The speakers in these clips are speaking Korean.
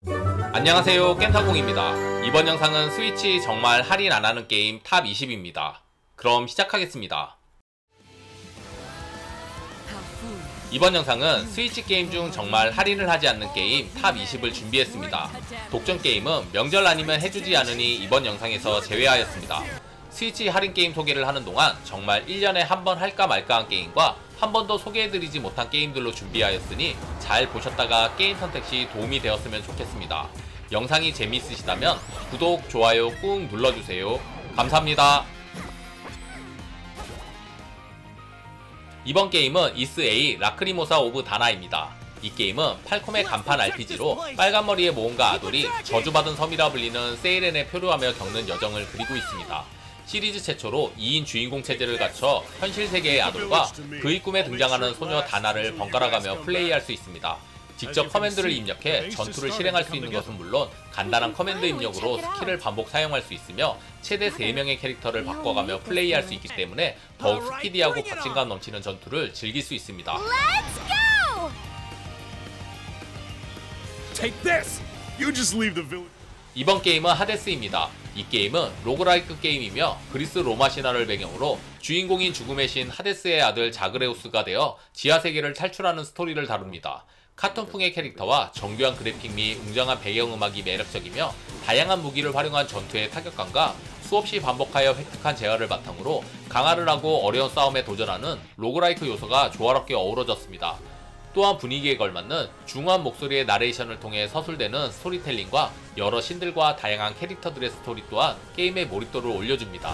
안녕하세요, 깸타공입니다. 이번 영상은 스위치 정말 할인 안하는 게임 탑 20입니다. 그럼 시작하겠습니다. 이번 영상은 스위치 게임 중 정말 할인을 하지 않는 게임 탑 20을 준비했습니다. 독점 게임은 명절 아니면 해주지 않으니 이번 영상에서 제외하였습니다. 스위치 할인 게임 소개를 하는 동안 정말 1년에 한 번 할까 말까 한 게임과 한 번도 소개해드리지 못한 게임들로 준비하였으니 잘 보셨다가 게임 선택 시 도움이 되었으면 좋겠습니다. 영상이 재미있으시다면 구독, 좋아요 꾹 눌러주세요. 감사합니다. 이번 게임은 이스A 라크리모사 오브 다나입니다. 이 게임은 팔콤의 간판 RPG로 빨간머리의 모험가 아돌이 저주받은 섬이라 불리는 세이렌에 표류하며 겪는 여정을 그리고 있습니다. 시리즈 최초로 2인 주인공 체제를 갖춰 현실 세계의 아돌과 그의 꿈에 등장하는 소녀 다나를 번갈아가며 플레이할 수 있습니다. 직접 커맨드를 입력해 전투를 실행할 수 있는 것은 물론 간단한 커맨드 입력으로 스킬을 반복 사용할 수 있으며 최대 3명의 캐릭터를 바꿔가며 플레이할 수 있기 때문에 더욱 스피디하고 박진감 넘치는 전투를 즐길 수 있습니다. 이번 게임은 하데스입니다. 이 게임은 로그라이크 게임이며 그리스 로마 신화를 배경으로 주인공인 죽음의 신 하데스의 아들 자그레우스가 되어 지하세계를 탈출하는 스토리를 다룹니다. 카툰풍의 캐릭터와 정교한 그래픽 및 웅장한 배경음악이 매력적이며 다양한 무기를 활용한 전투의 타격감과 수없이 반복하여 획득한 재화를 바탕으로 강화를 하고 어려운 싸움에 도전하는 로그라이크 요소가 조화롭게 어우러졌습니다. 또한 분위기에 걸맞는 중후한 목소리의 나레이션을 통해 서술되는 스토리텔링과 여러 신들과 다양한 캐릭터들의 스토리 또한 게임의 몰입도를 올려줍니다.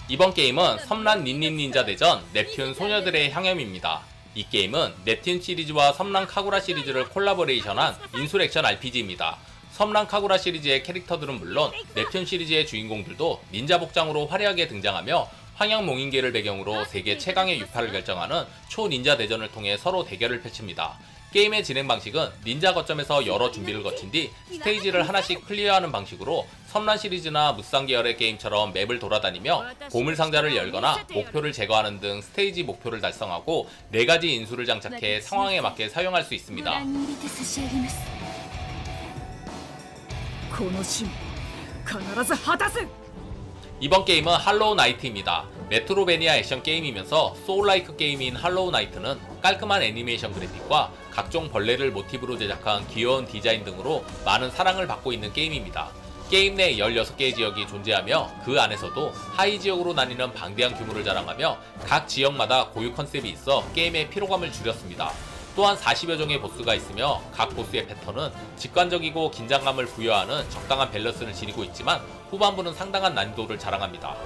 이번 게임은 섬란 닌닌 닌자 대전 넵튠 소녀들의 향연입니다. 이 게임은 넵튠 시리즈와 섬란 카구라 시리즈를 콜라보레이션한 인술 액션 RPG입니다. 섬란 카구라 시리즈의 캐릭터들은 물론 넵튠 시리즈의 주인공들도 닌자 복장으로 화려하게 등장하며 황양몽인계를 배경으로 세계 최강의 유파를 결정하는 초닌자 대전을 통해 서로 대결을 펼칩니다. 게임의 진행 방식은 닌자 거점에서 여러 준비를 거친 뒤 스테이지를 하나씩 클리어하는 방식으로 섬란 시리즈나 무쌍 계열의 게임처럼 맵을 돌아다니며 보물상자를 열거나 목표를 제거하는 등 스테이지 목표를 달성하고 4가지 인수를 장착해 상황에 맞게 사용할 수 있습니다. 이번 게임은 할로우 나이트입니다. 메트로베니아 액션 게임이면서 소울라이크 게임인 할로우 나이트는 깔끔한 애니메이션 그래픽과 각종 벌레를 모티브로 제작한 귀여운 디자인 등으로 많은 사랑을 받고 있는 게임입니다. 게임 내 16개의 지역이 존재하며 그 안에서도 하이 지역으로 나뉘는 방대한 규모를 자랑하며 각 지역마다 고유 컨셉이 있어 게임의 피로감을 줄였습니다. 또한 40여 종의 보스가 있으며 각 보스의 패턴은 직관적이고 긴장감을 부여하는 적당한 밸런스를 지니고 있지만 후반부는 상당한 난이도를 자랑합니다.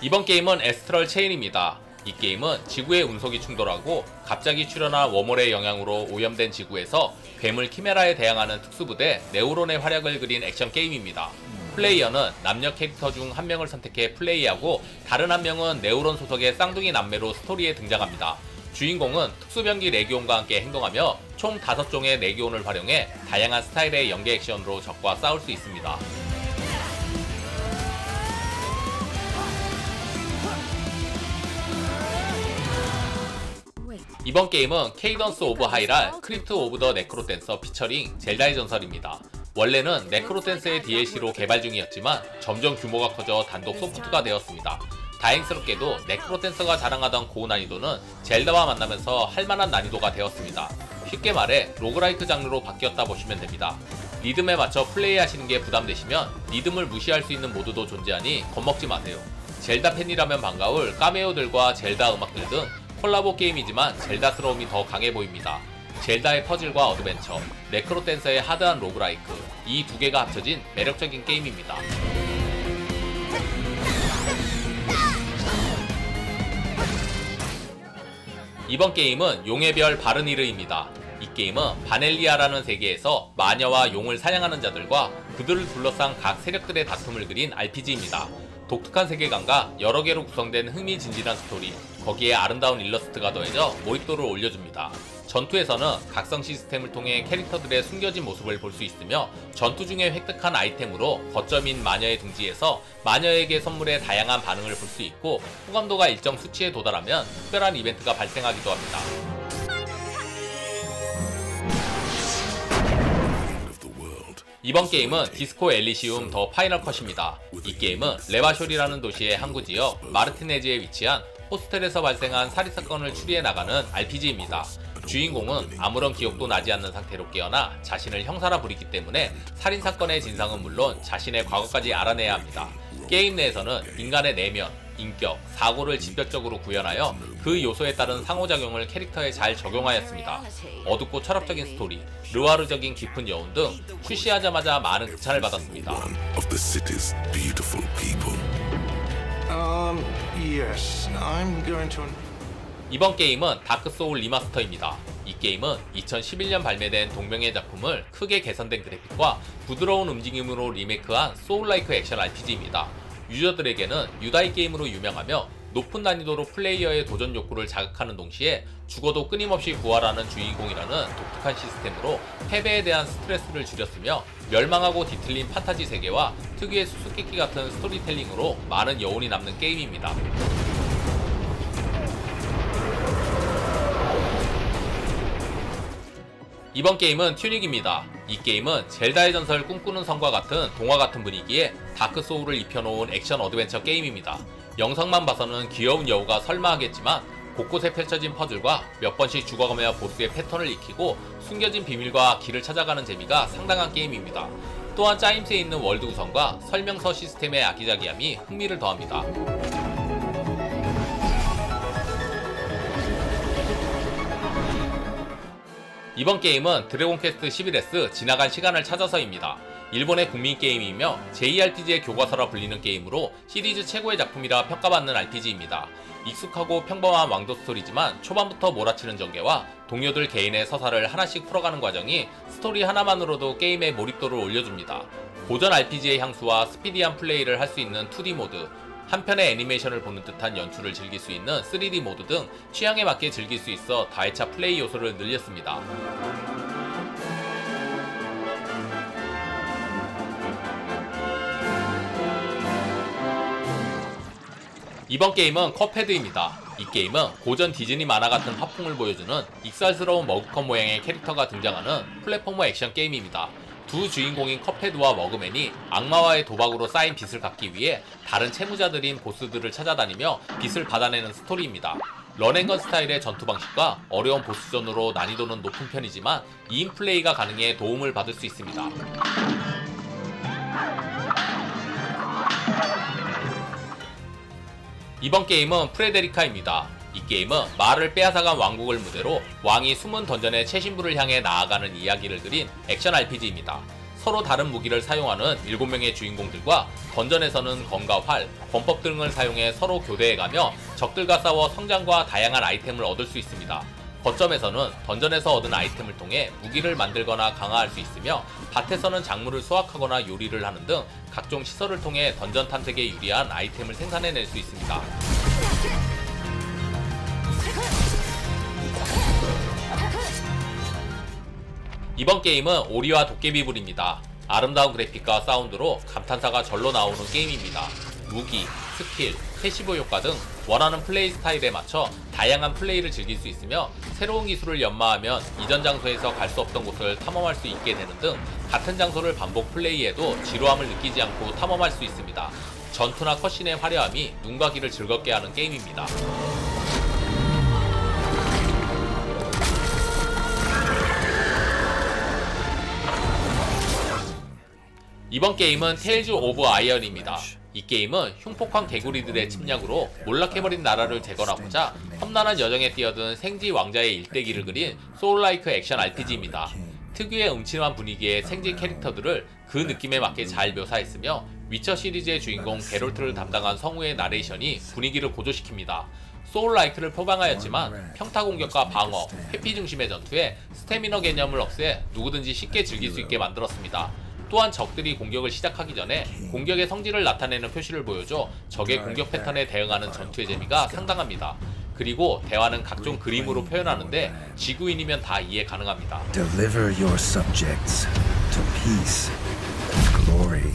이번 게임은 에스트럴 체인입니다. 이 게임은 지구의 운석이 충돌하고 갑자기 출현한 웜홀의 영향으로 오염된 지구에서 괴물 키메라에 대항하는 특수부대 네오론의 활약을 그린 액션 게임입니다. 플레이어는 남녀 캐릭터 중 한 명을 선택해 플레이하고 다른 한 명은 네오론 소속의 쌍둥이 남매로 스토리에 등장합니다. 주인공은 특수병기 레기온과 함께 행동하며 총 5종의 레기온을 활용해 다양한 스타일의 연계 액션으로 적과 싸울 수 있습니다. 이번 게임은 케이던스 오브 하이랄 크립트 오브 더 네크로댄서 피처링 젤다의 전설입니다. 원래는 네크로댄스의 DLC로 개발 중이었지만 점점 규모가 커져 단독 소프트가 되었습니다. 다행스럽게도 네크로댄서가 자랑하던 고난이도는 젤다와 만나면서 할만한 난이도가 되었습니다. 쉽게 말해 로그라이크 장르로 바뀌었다 보시면 됩니다. 리듬에 맞춰 플레이하시는 게 부담되시면 리듬을 무시할 수 있는 모드도 존재하니 겁먹지 마세요. 젤다 팬이라면 반가울 카메오들과 젤다 음악들 등 콜라보 게임이지만 젤다스러움이 더 강해 보입니다. 젤다의 퍼즐과 어드벤처, 네크로댄서의 하드한 로그라이크, 이 두 개가 합쳐진 매력적인 게임입니다. 이번 게임은 용의 별 바르니르입니다. 이 게임은 바넬리아라는 세계에서 마녀와 용을 사냥하는 자들과 그들을 둘러싼 각 세력들의 다툼을 그린 RPG입니다. 독특한 세계관과 여러 개로 구성된 흥미진진한 스토리, 거기에 아름다운 일러스트가 더해져 몰입도를 올려줍니다. 전투에서는 각성 시스템을 통해 캐릭터들의 숨겨진 모습을 볼 수 있으며 전투 중에 획득한 아이템으로 거점인 마녀의 둥지에서 마녀에게 선물의 다양한 반응을 볼 수 있고 호감도가 일정 수치에 도달하면 특별한 이벤트가 발생하기도 합니다. 이번 게임은 디스코 엘리시움 더 파이널 컷입니다. 이 게임은 레바쇼리라는 도시의 항구 지역 마르티네즈에 위치한 호스텔에서 발생한 살인사건을 추리해 나가는 RPG입니다. 주인공은 아무런 기억도 나지 않는 상태로 깨어나 자신을 형사라 부리기 때문에 살인사건의 진상은 물론 자신의 과거까지 알아내야 합니다. 게임 내에서는 인간의 내면, 인격, 사고를 직접적으로 구현하여 그 요소에 따른 상호작용을 캐릭터에 잘 적용하였습니다. 어둡고 철학적인 스토리, 르와르적인 깊은 여운 등 출시하자마자 많은 극찬을 받았습니다. Yes, I'm going to... 이번 게임은 다크소울 리마스터입니다. 이 게임은 2011년 발매된 동명의 작품을 크게 개선된 그래픽과 부드러운 움직임으로 리메이크한 소울라이크 액션 RPG입니다. 유저들에게는 유다이 게임으로 유명하며 높은 난이도로 플레이어의 도전 욕구를 자극하는 동시에 죽어도 끊임없이 부활하는 주인공이라는 독특한 시스템으로 패배에 대한 스트레스를 줄였으며 멸망하고 뒤틀린 판타지 세계와 특유의 수수께끼 같은 스토리텔링으로 많은 여운이 남는 게임입니다. 이번 게임은 튜닉입니다. 이 게임은 젤다의 전설 꿈꾸는 성과 같은 동화 같은 분위기에 다크소울을 입혀놓은 액션 어드벤처 게임입니다. 영상만 봐서는 귀여운 여우가 설마 하겠지만 곳곳에 펼쳐진 퍼즐과 몇 번씩 죽어가며 보스의 패턴을 익히고 숨겨진 비밀과 길을 찾아가는 재미가 상당한 게임입니다. 또한 짜임새 있는 월드 구성과 설명서 시스템의 아기자기함이 흥미를 더합니다. 이번 게임은 드래곤 퀘스트 11S 지나간 시간을 찾아서입니다. 일본의 국민 게임이며 JRPG의 교과서라 불리는 게임으로 시리즈 최고의 작품이라 평가받는 RPG입니다. 익숙하고 평범한 왕도 스토리지만 초반부터 몰아치는 전개와 동료들 개인의 서사를 하나씩 풀어가는 과정이 스토리 하나만으로도 게임의 몰입도를 올려줍니다. 고전 RPG의 향수와 스피디한 플레이를 할 수 있는 2D 모드, 한편의 애니메이션을 보는 듯한 연출을 즐길 수 있는 3D 모드 등 취향에 맞게 즐길 수 있어 다회차 플레이 요소를 늘렸습니다. 이번 게임은 컵헤드입니다. 이 게임은 고전 디즈니 만화 같은 화풍을 보여주는 익살스러운 머그컵 모양의 캐릭터가 등장하는 플랫포머 액션 게임입니다. 두 주인공인 컵헤드와 머그맨이 악마와의 도박으로 쌓인 빚을 갚기 위해 다른 채무자들인 보스들을 찾아다니며 빚을 받아내는 스토리입니다. 런앤건 스타일의 전투 방식과 어려운 보스전으로 난이도는 높은 편이지만 2인 플레이가 가능해 도움을 받을 수 있습니다. 이번 게임은 프레데리카입니다. 이 게임은 말을 빼앗아간 왕국을 무대로 왕이 숨은 던전의 최신부를 향해 나아가는 이야기를 그린 액션 RPG입니다. 서로 다른 무기를 사용하는 7명의 주인공들과 던전에서는 검과 활, 권법 등을 사용해 서로 교대해가며 적들과 싸워 성장과 다양한 아이템을 얻을 수 있습니다. 거점에서는 던전에서 얻은 아이템을 통해 무기를 만들거나 강화할 수 있으며 밭에서는 작물을 수확하거나 요리를 하는 등 각종 시설을 통해 던전 탐색에 유리한 아이템을 생산해낼 수 있습니다. 이번 게임은 오리와 도깨비불입니다. 아름다운 그래픽과 사운드로 감탄사가 절로 나오는 게임입니다. 무기, 스킬, 패시브 효과 등 원하는 플레이 스타일에 맞춰 다양한 플레이를 즐길 수 있으며 새로운 기술을 연마하면 이전 장소에서 갈 수 없던 곳을 탐험할 수 있게 되는 등 같은 장소를 반복 플레이해도 지루함을 느끼지 않고 탐험할 수 있습니다. 전투나 컷신의 화려함이 눈과 귀를 즐겁게 하는 게임입니다. 이번 게임은 테일즈 오브 아이언입니다. 이 게임은 흉폭한 개구리들의 침략으로 몰락해버린 나라를 재건하고자 험난한 여정에 뛰어든 생지 왕자의 일대기를 그린 소울라이크 액션 RPG입니다. 특유의 음침한 분위기의 생지 캐릭터들을 그 느낌에 맞게 잘 묘사했으며 위쳐 시리즈의 주인공 게롤트를 담당한 성우의 나레이션이 분위기를 고조시킵니다. 소울라이크를 표방하였지만 평타 공격과 방어, 회피 중심의 전투에 스태미너 개념을 없애 누구든지 쉽게 즐길 수 있게 만들었습니다. 또한 적들이 공격을 시작하기 전에 공격의 성질을 나타내는 표시를 보여줘 적의 공격 패턴에 대응하는 전투의 재미가 상당합니다. 그리고 대화는 각종 그림으로 표현하는데 지구인이면 다 이해 가능합니다. Deliver your subjects to peace and glory.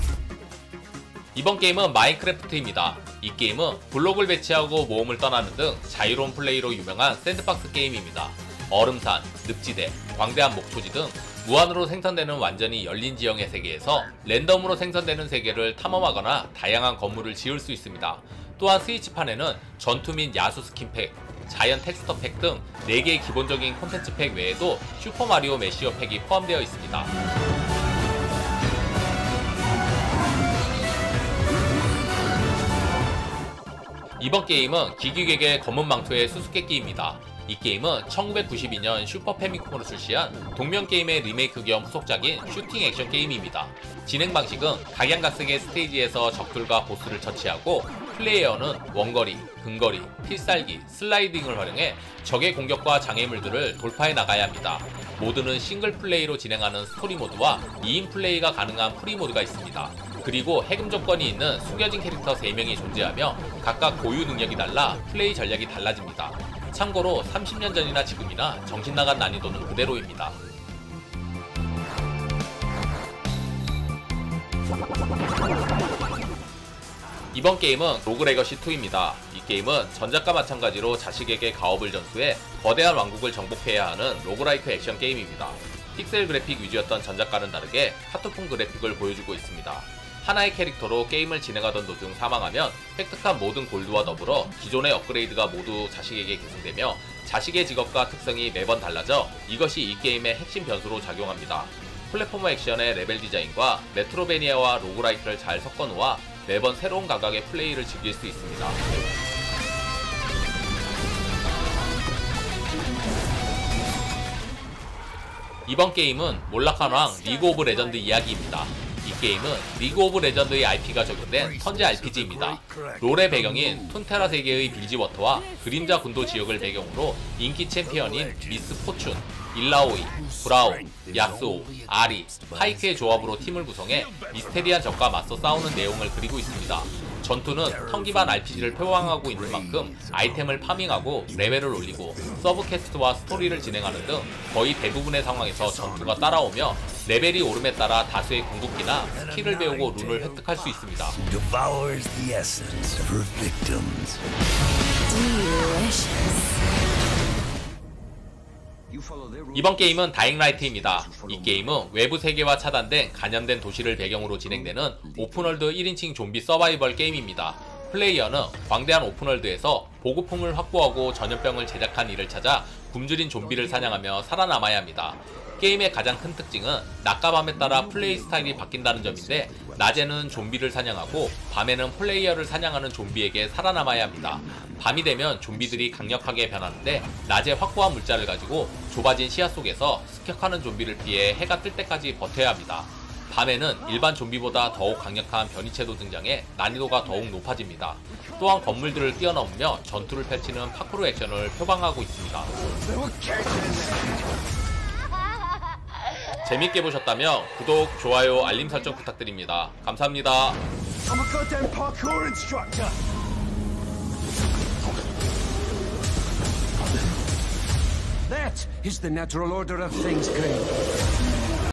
이번 게임은 마인크래프트입니다. 이 게임은 블록을 배치하고 모험을 떠나는 등 자유로운 플레이로 유명한 샌드박스 게임입니다. 얼음산, 늪지대, 광대한 목초지 등 무한으로 생성되는 완전히 열린 지형의 세계에서 랜덤으로 생성되는 세계를 탐험하거나 다양한 건물을 지을 수 있습니다. 또한 스위치판에는 전투 및 야수 스킨팩, 자연 텍스처 팩 등 4개의 기본적인 콘텐츠 팩 외에도 슈퍼마리오 메시어 팩이 포함되어 있습니다. 이번 게임은 기기객의 검은 망토의 수수께끼입니다. 이 게임은 1992년 슈퍼 패미콤으로 출시한 동명게임의 리메이크 겸 후속작인 슈팅 액션 게임입니다. 진행 방식은 각양각색의 스테이지에서 적들과 보스를 처치하고 플레이어는 원거리, 근거리, 필살기, 슬라이딩을 활용해 적의 공격과 장애물들을 돌파해 나가야 합니다. 모드는 싱글 플레이로 진행하는 스토리 모드와 2인 플레이가 가능한 프리 모드가 있습니다. 그리고 해금 조건이 있는 숨겨진 캐릭터 3명이 존재하며 각각 고유 능력이 달라 플레이 전략이 달라집니다. 참고로 30년 전이나 지금이나 정신나간 난이도는 그대로입니다. 이번 게임은 로그레거시2입니다. 이 게임은 전작과 마찬가지로 자식에게 가업을 전수해 거대한 왕국을 정복해야 하는 로그라이크 액션 게임입니다. 픽셀 그래픽 위주였던 전작과는 다르게 카토폰 그래픽을 보여주고 있습니다. 하나의 캐릭터로 게임을 진행하던 도중 사망하면 획득한 모든 골드와 더불어 기존의 업그레이드가 모두 자식에게 계승되며 자식의 직업과 특성이 매번 달라져 이것이 이 게임의 핵심 변수로 작용합니다. 플랫포머 액션의 레벨 디자인과 메트로베니아와 로그라이크를 잘 섞어 놓아 매번 새로운 감각의 플레이를 즐길 수 있습니다. 이번 게임은 몰락한 왕 리그 오브 레전드 이야기입니다. 이 게임은 리그 오브 레전드의 IP가 적용된 턴제 RPG입니다. 롤의 배경인 툰테라 세계의 빌지워터와 그림자 군도 지역을 배경으로 인기 챔피언인 미스 포춘, 일라오이, 브라운, 야스오, 아리, 파이크의 조합으로 팀을 구성해 미스테리한 적과 맞서 싸우는 내용을 그리고 있습니다. 전투는 턴 기반 RPG를 표방하고 있는 만큼 아이템을 파밍하고 레벨을 올리고 서브 퀘스트와 스토리를 진행하는 등 거의 대부분의 상황에서 전투가 따라오며 레벨이 오름에 따라 다수의 궁극기나 스킬을 배우고 룬을 획득할 수 있습니다. Devours the essence of her victims. 이번 게임은 다잉라이트입니다. 이 게임은 외부 세계와 차단된 간염된 도시를 배경으로 진행되는 오픈월드 1인칭 좀비 서바이벌 게임입니다. 플레이어는 광대한 오픈월드에서 보급품을 확보하고 전염병을 제작한 이를 찾아 굶주린 좀비를 사냥하며 살아남아야 합니다. 게임의 가장 큰 특징은 낮과 밤에 따라 플레이 스타일이 바뀐다는 점인데 낮에는 좀비를 사냥하고 밤에는 플레이어를 사냥하는 좀비에게 살아남아야 합니다. 밤이 되면 좀비들이 강력하게 변하는데 낮에 확보한 물자를 가지고 좁아진 시야 속에서 습격하는 좀비를 피해 해가 뜰 때까지 버텨야 합니다. 밤에는 일반 좀비보다 더욱 강력한 변이체도 등장해 난이도가 더욱 높아집니다. 또한 건물들을 뛰어넘으며 전투를 펼치는 파쿠르 액션을 표방하고 있습니다. 재밌게 보셨다면 구독, 좋아요, 알림 설정 부탁드립니다. 감사합니다. I'm a goddamn parkour instructor! That is the natural order of things, Crane.